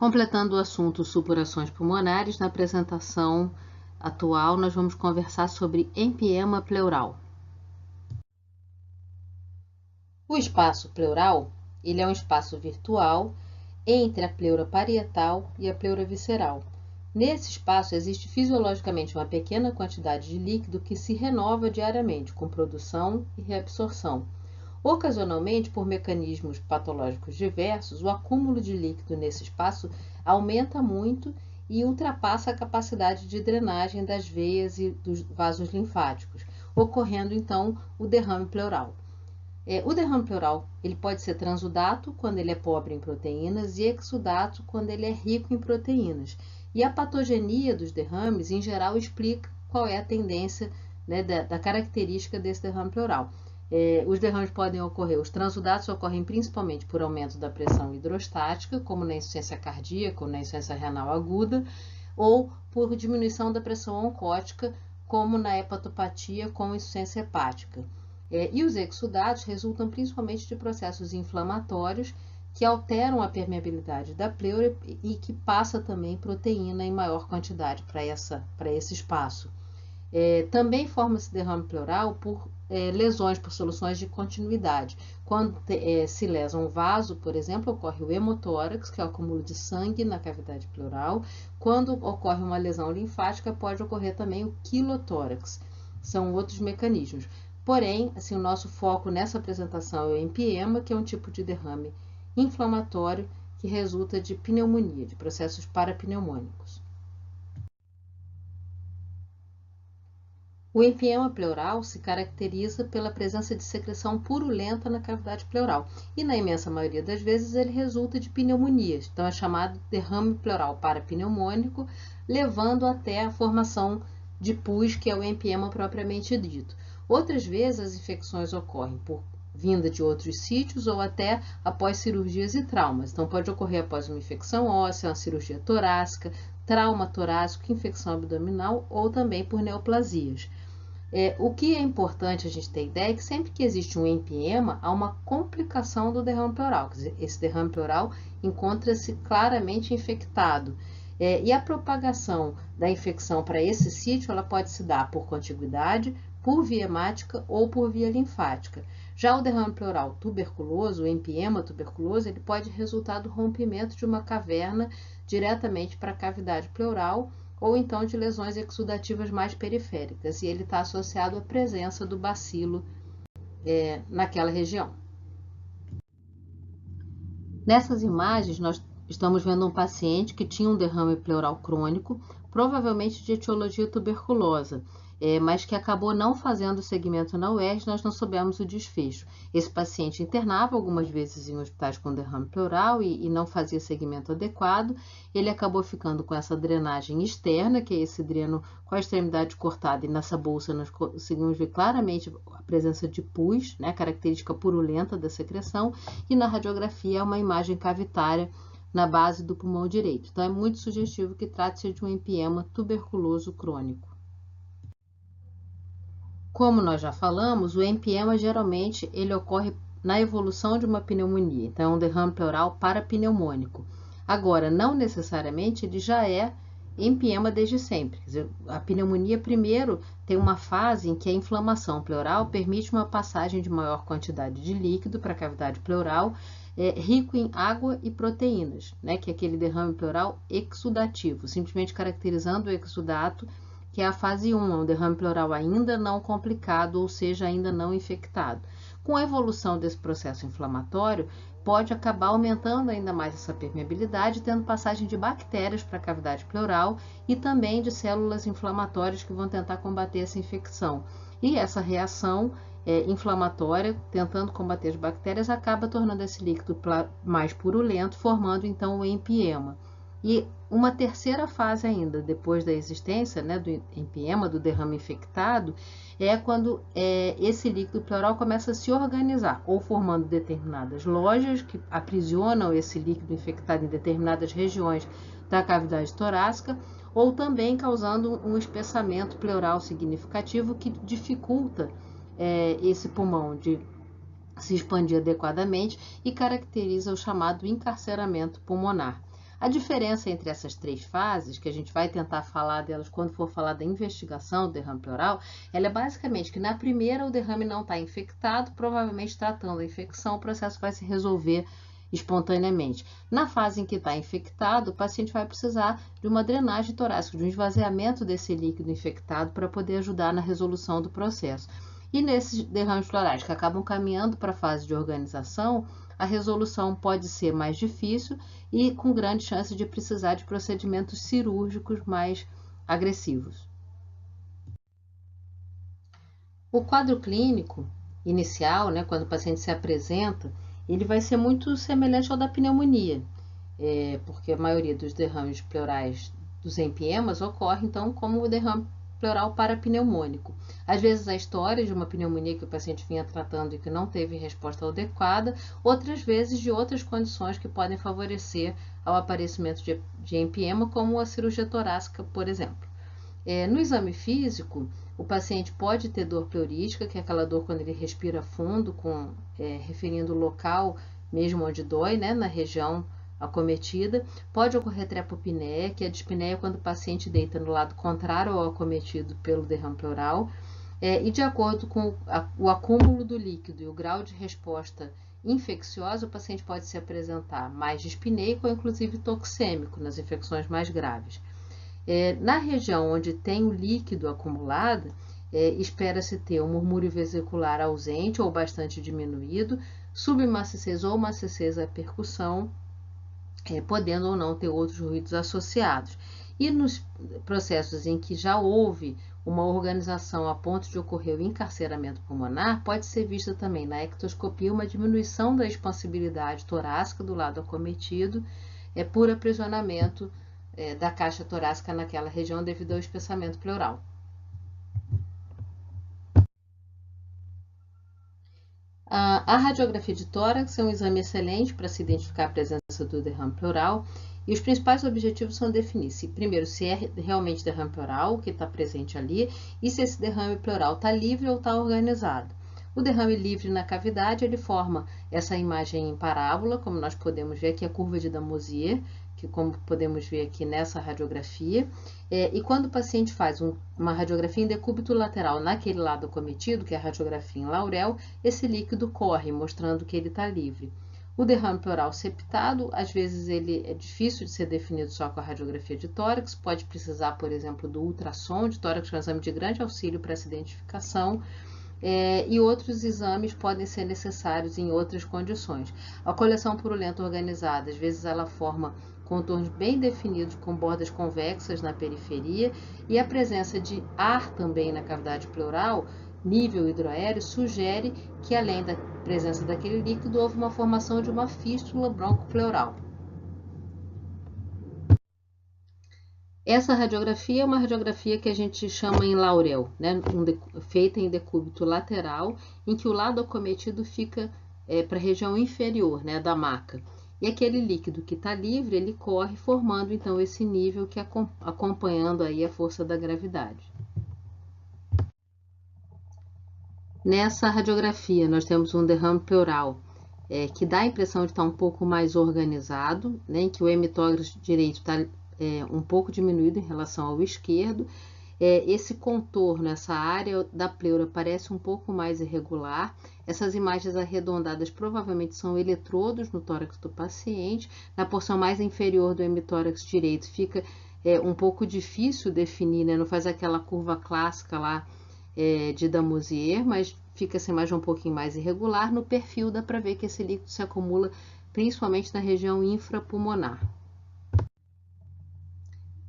Completando o assunto supurações pulmonares, na apresentação atual nós vamos conversar sobre empiema pleural. O espaço pleural, ele é um espaço virtual entre a pleura parietal e a pleura visceral. Nesse espaço existe fisiologicamente uma pequena quantidade de líquido que se renova diariamente, com produção e reabsorção. Ocasionalmente, por mecanismos patológicos diversos, o acúmulo de líquido nesse espaço aumenta muito e ultrapassa a capacidade de drenagem das veias e dos vasos linfáticos, ocorrendo então o derrame pleural. O derrame pleural ele pode ser transudato, quando ele é pobre em proteínas, e exudato, quando ele é rico em proteínas. E a patogenia dos derrames, em geral, explica qual é a tendência, né, da característica desse derrame pleural. Os derrames podem ocorrer, os transudatos ocorrem principalmente por aumento da pressão hidrostática, como na insuficiência cardíaca ou na insuficiência renal aguda, ou por diminuição da pressão oncótica, como na hepatopatia com insuficiência hepática. E os exudatos resultam principalmente de processos inflamatórios que alteram a permeabilidade da pleura e que passa também proteína em maior quantidade para esse espaço. Também forma-se derrame pleural por lesões, por soluções de continuidade. Quando se lesa um vaso, por exemplo, ocorre o hemotórax, que é o acúmulo de sangue na cavidade pleural. Quando ocorre uma lesão linfática, pode ocorrer também o quilotórax. São outros mecanismos. Porém, assim, o nosso foco nessa apresentação é o empiema, que é um tipo de derrame inflamatório que resulta de pneumonia, de processos parapneumônicos. O empiema pleural se caracteriza pela presença de secreção purulenta na cavidade pleural e, na imensa maioria das vezes, ele resulta de pneumonias. Então, é chamado de derrame pleural parapneumônico, levando até a formação de pus, que é o empiema propriamente dito. Outras vezes, as infecções ocorrem por vinda de outros sítios ou até após cirurgias e traumas. Então, pode ocorrer após uma infecção óssea, uma cirurgia torácica, trauma torácico, infecção abdominal ou também por neoplasias. O que é importante a gente ter ideia é que sempre que existe um empiema, há uma complicação do derrame pleural. Quer dizer, esse derrame pleural encontra-se claramente infectado. E a propagação da infecção para esse sítio, ela pode se dar por contiguidade, por via hemática ou por via linfática. Já o derrame pleural tuberculoso, o empiema tuberculoso, ele pode resultar do rompimento de uma caverna diretamente para a cavidade pleural ou então de lesões exudativas mais periféricas, e ele está associado à presença do bacilo naquela região. Nessas imagens, nós estamos vendo um paciente que tinha um derrame pleural crônico, provavelmente de etiologia tuberculosa, mas que acabou não fazendo segmento na UERJ, nós não soubemos o desfecho. Esse paciente internava algumas vezes em hospitais com derrame pleural e não fazia segmento adequado. Ele acabou ficando com essa drenagem externa, que é esse dreno com a extremidade cortada, e nessa bolsa nós conseguimos ver claramente a presença de pus, né, característica purulenta da secreção, e na radiografia é uma imagem cavitária na base do pulmão direito. Então, é muito sugestivo que trate-se de um empiema tuberculoso crônico. Como nós já falamos, o empiema geralmente ele ocorre na evolução de uma pneumonia, então é um derrame pleural parapneumônico. Agora, não necessariamente ele já é empiema desde sempre. Quer dizer, a pneumonia primeiro tem uma fase em que a inflamação pleural permite uma passagem de maior quantidade de líquido para a cavidade pleural, rico em água e proteínas, né, que é aquele derrame pleural exudativo, simplesmente caracterizando o exudato, que é a fase 1, é um derrame pleural ainda não complicado, ou seja, ainda não infectado. Com a evolução desse processo inflamatório, pode acabar aumentando ainda mais essa permeabilidade, tendo passagem de bactérias para a cavidade pleural e também de células inflamatórias que vão tentar combater essa infecção. E essa reação inflamatória, tentando combater as bactérias, acaba tornando esse líquido mais purulento, formando então o empiema. E uma terceira fase ainda, depois da existência, né, do empiema, do derrame infectado, é quando esse líquido pleural começa a se organizar, ou formando determinadas lojas que aprisionam esse líquido infectado em determinadas regiões da cavidade torácica, ou também causando um espessamento pleural significativo que dificulta esse pulmão de se expandir adequadamente e caracteriza o chamado encarceramento pulmonar. A diferença entre essas 3 fases, que a gente vai tentar falar delas quando for falar da investigação do derrame pleural, ela é basicamente que na primeira o derrame não está infectado, provavelmente tratando a infecção, o processo vai se resolver espontaneamente. Na fase em que está infectado, o paciente vai precisar de uma drenagem torácica, de um esvaziamento desse líquido infectado para poder ajudar na resolução do processo. E nesses derrames pleurais que acabam caminhando para a fase de organização, a resolução pode ser mais difícil e com grande chance de precisar de procedimentos cirúrgicos mais agressivos. O quadro clínico inicial, quando o paciente se apresenta, ele vai ser muito semelhante ao da pneumonia, porque a maioria dos derrames pleurais dos empiemas ocorre, então, como o derrame pleural parapneumônico. Às vezes a história de uma pneumonia que o paciente vinha tratando e que não teve resposta adequada, outras vezes de outras condições que podem favorecer ao aparecimento de empiema, como a cirurgia torácica, por exemplo. No exame físico, o paciente pode ter dor pleurística, que é aquela dor quando ele respira fundo, referindo o local mesmo onde dói, na região acometida. Pode ocorrer trepopneia, que é a dispneia quando o paciente deita no lado contrário ao acometido pelo derrame pleural. E de acordo com o acúmulo do líquido e o grau de resposta infecciosa, o paciente pode se apresentar mais dispneico ou inclusive toxêmico nas infecções mais graves. Na região onde tem o líquido acumulado, espera-se ter um murmúrio vesicular ausente ou bastante diminuído, submaciçez ou maciçez à percussão, podendo ou não ter outros ruídos associados. E nos processos em que já houve uma organização a ponto de ocorrer o encarceramento pulmonar, pode ser vista também na ectoscopia uma diminuição da expansibilidade torácica do lado acometido, por aprisionamento da caixa torácica naquela região devido ao espessamento pleural. A radiografia de tórax é um exame excelente para se identificar a presença do derrame pleural e os principais objetivos são definir primeiro, se é realmente derrame pleural que está presente ali e se esse derrame pleural está livre ou está organizado. O derrame livre na cavidade, ele forma essa imagem em parábola, como nós podemos ver aqui a curva de Damosier, que como podemos ver aqui nessa radiografia, e quando o paciente faz uma radiografia em decúbito lateral naquele lado acometido, que é a radiografia em Laurel, esse líquido corre, mostrando que ele está livre. O derrame pleural septado, às vezes ele é difícil de ser definido só com a radiografia de tórax, pode precisar, por exemplo, do ultrassom de tórax, que é um exame de grande auxílio para essa identificação, e outros exames podem ser necessários em outras condições. A coleção purulenta organizada, às vezes ela forma contornos bem definidos com bordas convexas na periferia e a presença de ar também na cavidade pleural, nível hidroaéreo, sugere que além da presença daquele líquido, houve uma formação de uma fístula broncopleural. Essa radiografia é uma radiografia que a gente chama em Laurel, feita em decúbito lateral, em que o lado acometido fica para a região inferior, da maca. E aquele líquido que está livre, ele corre formando então esse nível que acompanhando aí a força da gravidade. Nessa radiografia nós temos um derrame pleural que dá a impressão de estar um pouco mais organizado, em que o hemitórax direito está um pouco diminuído em relação ao esquerdo. Esse contorno, essa área da pleura parece um pouco mais irregular. Essas imagens arredondadas provavelmente são eletrodos no tórax do paciente. Na porção mais inferior do hemitórax direito fica um pouco difícil definir, não faz aquela curva clássica lá de Damosier, mas fica essa imagem um pouquinho mais irregular. No perfil dá para ver que esse líquido se acumula principalmente na região infrapulmonar.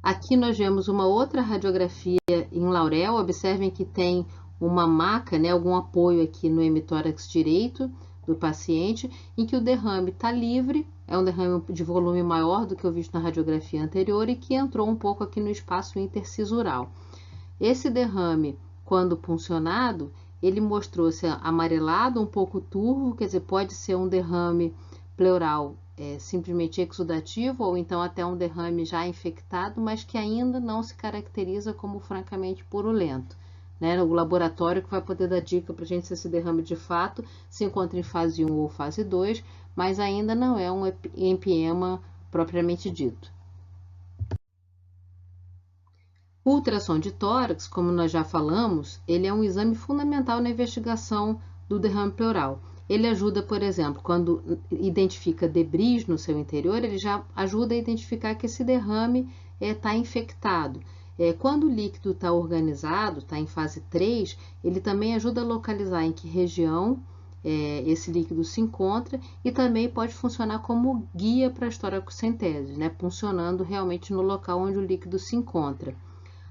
Aqui nós vemos uma outra radiografia em Laurel. Observem que tem uma maca, algum apoio aqui no hemitórax direito do paciente, em que o derrame está livre, é um derrame de volume maior do que eu visto na radiografia anterior e que entrou um pouco aqui no espaço intercisural. Esse derrame, quando puncionado, ele mostrou-se amarelado, um pouco turvo, quer dizer, pode ser um derrame pleural simplesmente exudativo ou então até um derrame já infectado, mas que ainda não se caracteriza como francamente purulento. O laboratório que vai poder dar dica para a gente se esse derrame de fato se encontra em fase 1 ou fase 2, mas ainda não é um empiema propriamente dito. O ultrassom de tórax, como nós já falamos, ele é um exame fundamental na investigação do derrame pleural. Ele ajuda, por exemplo, quando identifica debris no seu interior, ele já ajuda a identificar que esse derrame está infectado. Quando o líquido está organizado, está em fase 3, ele também ajuda a localizar em que região esse líquido se encontra e também pode funcionar como guia para as toracocenteses, né, funcionando realmente no local onde o líquido se encontra.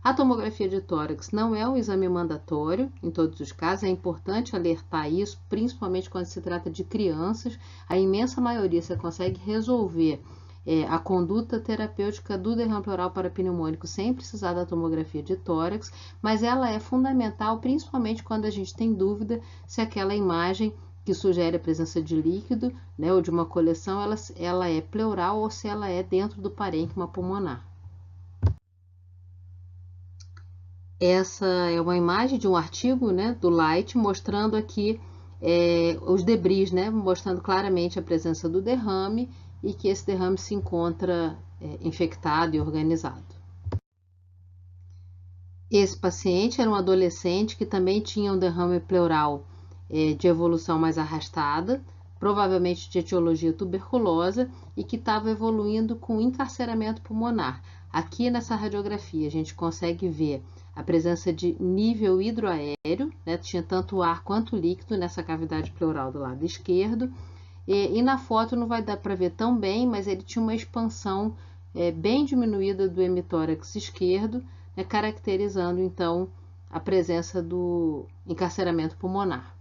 A tomografia de tórax não é um exame mandatório em todos os casos, é importante alertar isso, principalmente quando se trata de crianças. A imensa maioria você consegue resolver a conduta terapêutica do derrame pleural parapneumônico sem precisar da tomografia de tórax, mas ela é fundamental, principalmente quando a gente tem dúvida se aquela imagem que sugere a presença de líquido, né, ou de uma coleção, ela é pleural ou se ela é dentro do parênquima pulmonar. Essa é uma imagem de um artigo, né, do Light, mostrando aqui os debris, né, mostrando claramente a presença do derrame e que esse derrame se encontra infectado e organizado. Esse paciente era um adolescente que também tinha um derrame pleural de evolução mais arrastada, provavelmente de etiologia tuberculosa, e que estava evoluindo com encarceramento pulmonar. Aqui nessa radiografia a gente consegue ver a presença de nível hidroaéreo, né? Tinha tanto ar quanto líquido nessa cavidade pleural do lado esquerdo, e na foto não vai dar para ver tão bem, mas ele tinha uma expansão bem diminuída do hemitórax esquerdo, né? Caracterizando então a presença do encarceramento pulmonar.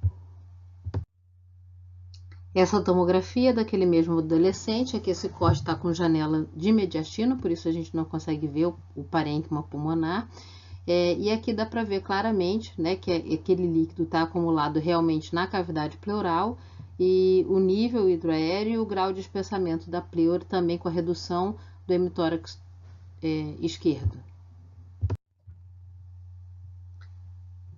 Essa tomografia daquele mesmo adolescente, aqui esse corte está com janela de mediastino, por isso a gente não consegue ver o parênquima pulmonar. E aqui dá para ver claramente, né, que aquele líquido está acumulado realmente na cavidade pleural e o nível hidroaéreo e o grau de espessamento da pleura também com a redução do hemitórax esquerdo.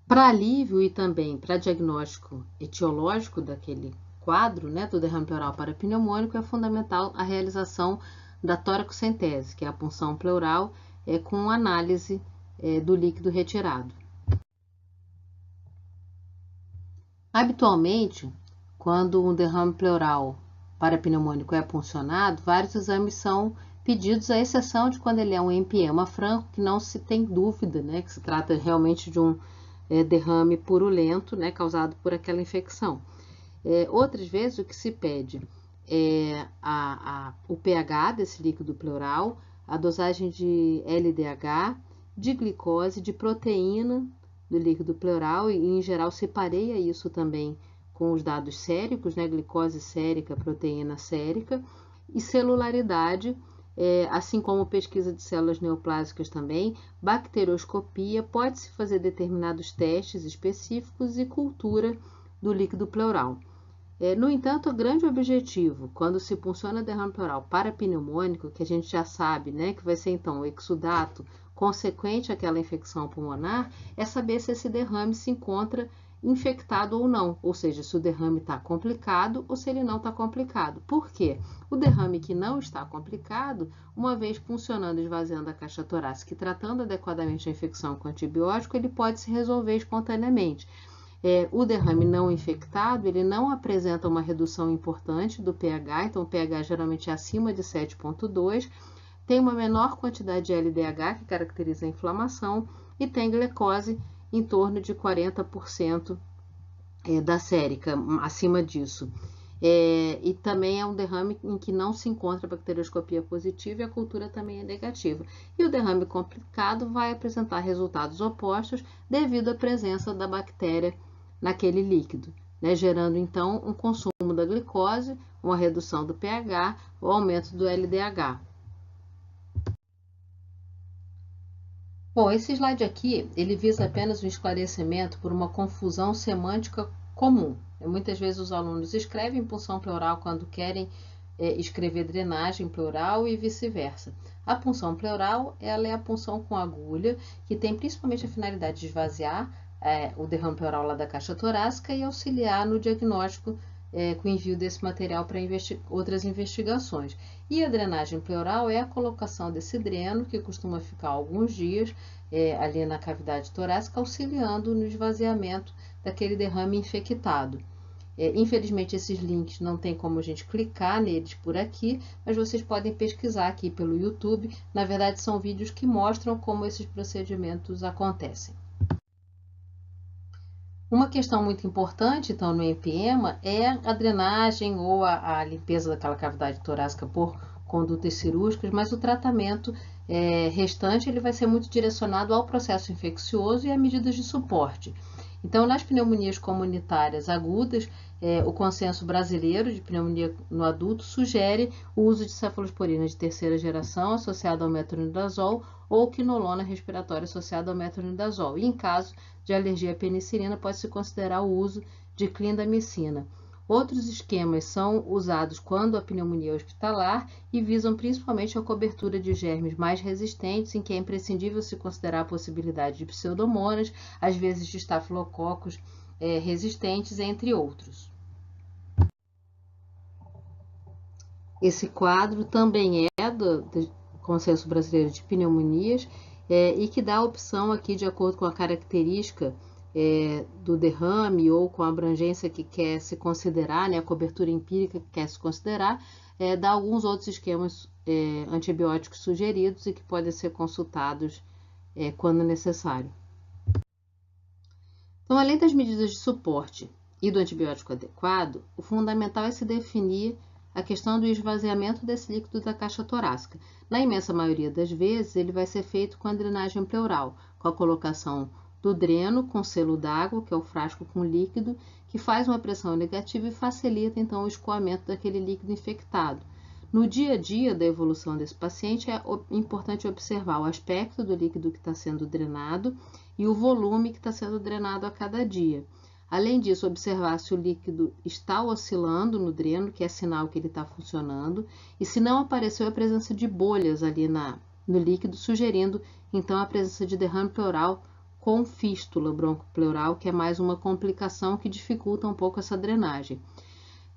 Para alívio e também para diagnóstico etiológico daquele quadro, né, do derrame pleural parapneumônico, é fundamental a realização da toracocentese, que é a punção pleural com análise do líquido retirado. Habitualmente, quando um derrame pleural parapneumônico é puncionado, vários exames são pedidos, à exceção de quando ele é um empiema franco, que não se tem dúvida, né, que se trata realmente de um derrame purulento, né, causado por aquela infecção. Outras vezes o que se pede é o pH desse líquido pleural, a dosagem de LDH, de glicose, de proteína do líquido pleural, e em geral separeia isso também com os dados séricos, né, glicose sérica, proteína sérica, e celularidade, assim como pesquisa de células neoplásicas também, bacterioscopia, pode-se fazer determinados testes específicos e cultura do líquido pleural. No entanto, o grande objetivo, quando se punciona derrame pleural parapneumônico, que a gente já sabe, né, que vai ser então o exudato consequente àquela infecção pulmonar, é saber se esse derrame se encontra infectado ou não, ou seja, se o derrame está complicado ou se ele não está complicado. Por quê? O derrame que não está complicado, uma vez funcionando e esvaziando a caixa torácica e tratando adequadamente a infecção com antibiótico, ele pode se resolver espontaneamente. O derrame não infectado, ele não apresenta uma redução importante do pH, então o pH geralmente é acima de 7,2, tem uma menor quantidade de LDH, que caracteriza a inflamação, e tem glicose em torno de 40% da sérica, acima disso. E também é um derrame em que não se encontra bacterioscopia positiva e a cultura também é negativa. E o derrame complicado vai apresentar resultados opostos devido à presença da bactéria naquele líquido, né, gerando então um consumo da glicose, uma redução do pH, o aumento do LDH. Bom, esse slide aqui, ele visa apenas um esclarecimento por uma confusão semântica comum. Muitas vezes os alunos escrevem punção pleural quando querem escrever drenagem pleural e vice-versa. A punção pleural, ela é a punção com agulha, que tem principalmente a finalidade de esvaziar o derrame pleural lá da caixa torácica e auxiliar no diagnóstico com o envio desse material para outras investigações. E a drenagem pleural é a colocação desse dreno, que costuma ficar alguns dias ali na cavidade torácica, auxiliando no esvaziamento daquele derrame infectado. Infelizmente, esses links não tem como a gente clicar neles por aqui, mas vocês podem pesquisar aqui pelo YouTube. Na verdade, são vídeos que mostram como esses procedimentos acontecem. Uma questão muito importante, então, no empiema é a drenagem ou a limpeza daquela cavidade torácica por condutas cirúrgicas, mas o tratamento restante ele vai ser muito direcionado ao processo infeccioso e a medidas de suporte. Então, nas pneumonias comunitárias agudas, o consenso brasileiro de pneumonia no adulto sugere o uso de cefalosporina de terceira geração associada ao metronidazol ou quinolona respiratória associada ao metronidazol. E em caso de alergia à penicilina, pode-se considerar o uso de clindamicina. Outros esquemas são usados quando a pneumonia é hospitalar e visam principalmente a cobertura de germes mais resistentes, em que é imprescindível se considerar a possibilidade de pseudomonas, às vezes de estafilococos resistentes, entre outros. Esse quadro também é do Consenso Brasileiro de Pneumonias e que dá a opção aqui, de acordo com a característica do derrame ou com a abrangência que quer se considerar, a cobertura empírica que quer se considerar, dá alguns outros esquemas antibióticos sugeridos e que podem ser consultados quando necessário. Então, além das medidas de suporte e do antibiótico adequado, o fundamental é se definir a questão do esvaziamento desse líquido da caixa torácica. Na imensa maioria das vezes, ele vai ser feito com a drenagem pleural, com a colocação do dreno com selo d'água, que é o frasco com líquido, que faz uma pressão negativa e facilita, então, o escoamento daquele líquido infectado. No dia a dia da evolução desse paciente, é importante observar o aspecto do líquido que está sendo drenado e o volume que está sendo drenado a cada dia. Além disso, observar se o líquido está oscilando no dreno, que é sinal que ele está funcionando, e se não apareceu a presença de bolhas ali no líquido, sugerindo, então, a presença de derrame pleural com fístula broncopleural, que é mais uma complicação que dificulta um pouco essa drenagem.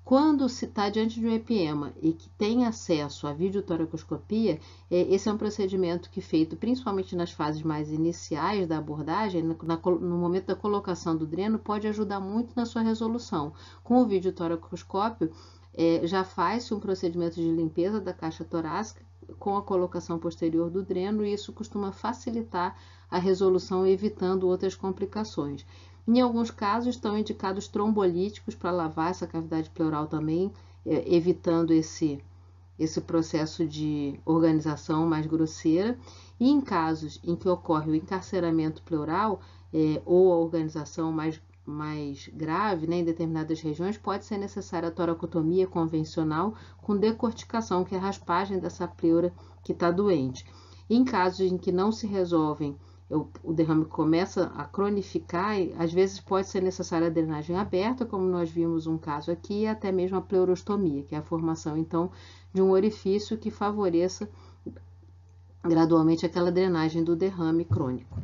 Quando se está diante de um empiema e que tem acesso à videotoracoscopia, esse é um procedimento que é feito principalmente nas fases mais iniciais da abordagem, no momento da colocação do dreno, pode ajudar muito na sua resolução. Com o videotoracoscópio, já faz-se um procedimento de limpeza da caixa torácica com a colocação posterior do dreno, e isso costuma facilitar a resolução, evitando outras complicações. Em alguns casos, estão indicados trombolíticos para lavar essa cavidade pleural também, evitando esse processo de organização mais grosseira. E em casos em que ocorre o encarceramento pleural ou a organização mais grave, em determinadas regiões, pode ser necessária a toracotomia convencional com decorticação, que é a raspagem dessa pleura que está doente. Em casos em que não se resolvem, o derrame começa a cronificar, e às vezes pode ser necessária a drenagem aberta, como nós vimos um caso aqui, e até mesmo a pleurostomia, que é a formação, então, de um orifício que favoreça gradualmente aquela drenagem do derrame crônico.